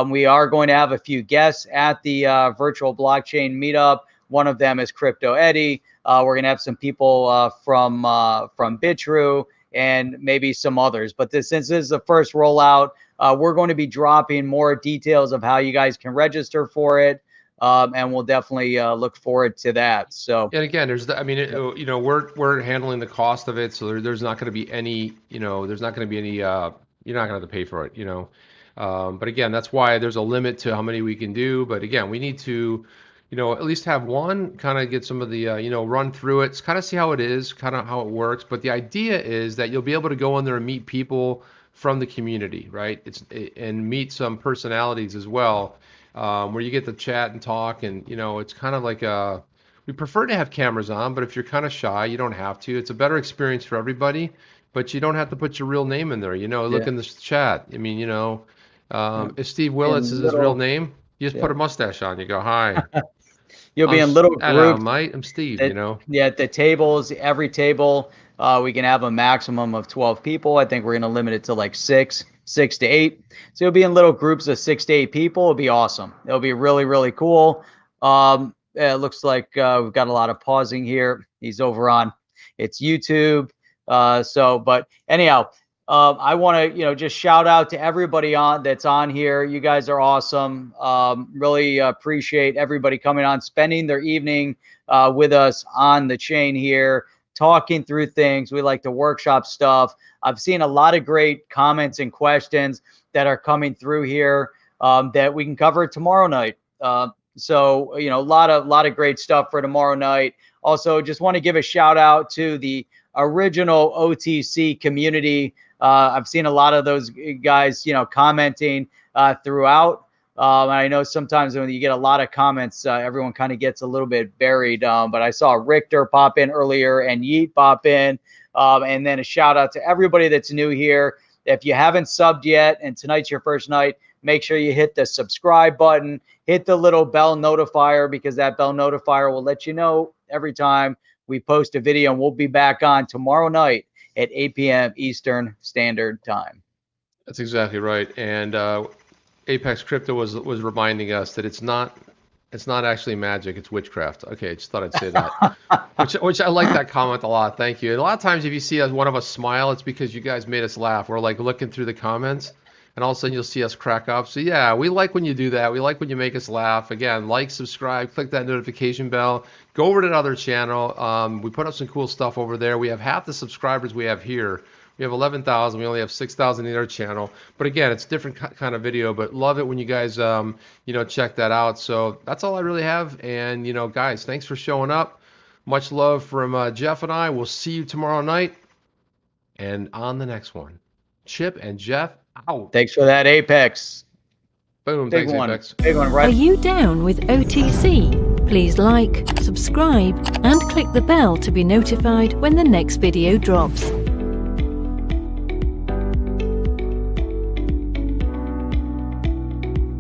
We are going to have a few guests at the virtual blockchain meetup. One of them is Crypto Eddie. We're going to have some people from BitTrue and maybe some others. But since this is the first rollout, we're going to be dropping more details of how you guys can register for it. And we'll definitely look forward to that. So, and again, we're handling the cost of it, so there's not going to be any, there's not going to be any, you're not going to have to pay for it, But again, that's why there's a limit to how many we can do. But again, we need to, at least have one, kind of get some of the, run through it, kind of see how it is, kind of how it works. But the idea is that you'll be able to go in there and meet people from the community, right? And meet some personalities as well, where you get to chat and talk. And, it's kind of like we prefer to have cameras on, but if you're kind of shy, you don't have to. It's a better experience for everybody, but you don't have to put your real name in there. Look in the chat. I mean, if Steve Willits is his real name, you just put a mustache on. You go, hi. You'll be in little groups. Hello, mate. I'm Steve, Yeah, the tables, every table, we can have a maximum of 12 people. I think we're going to limit it to like six to eight. So you'll be in little groups of 6 to 8 people. It'll be awesome. It'll be really, really cool. It looks like we've got a lot of pausing here. He's over on YouTube. But anyhow, I want to, just shout out to everybody that's on here. You guys are awesome. Really appreciate everybody coming on, spending their evening with us on the chain here, talking through things. We like to workshop stuff. I've seen a lot of great comments and questions that are coming through here that we can cover tomorrow night. So, a lot of great stuff for tomorrow night. Also, just want to give a shout out to the original OTC community. I've seen a lot of those guys, commenting throughout. And I know sometimes when you get a lot of comments, everyone kind of gets a little bit buried. But I saw Richter pop in earlier and Yeet pop in. And then a shout out to everybody that's new here. If you haven't subbed yet and tonight's your first night, make sure you hit the subscribe button, hit the little bell notifier, because that bell notifier will let you know every time we post a video. And we'll be back on tomorrow night at 8 p.m. Eastern Standard Time. That's exactly right. And Apex Crypto was reminding us that it's not It's not actually magic, it's witchcraft. Okay, just thought I'd say that. Which I like that comment a lot. Thank you. And a lot of times if you see one of us smile, it's because you guys made us laugh. We're like looking through the comments and all of a sudden you'll see us crack up. So yeah, we like when you do that. We like when you make us laugh. Again, like, subscribe, click that notification bell. Go over to another channel. We put up some cool stuff over there. We have half the subscribers we have here. We have 11,000. We only have 6,000 in our channel. But again, it's a different kind of video. But love it when you guys, check that out. So that's all I really have. And, guys, thanks for showing up. Much love from Jeff and I. We'll see you tomorrow night. And on the next one, Chip and Jeff out. Thanks for that, Apex. Boom. Big Thanks, one. Apex. Big one, right? Are you down with OTC? Please like, subscribe, and click the bell to be notified when the next video drops.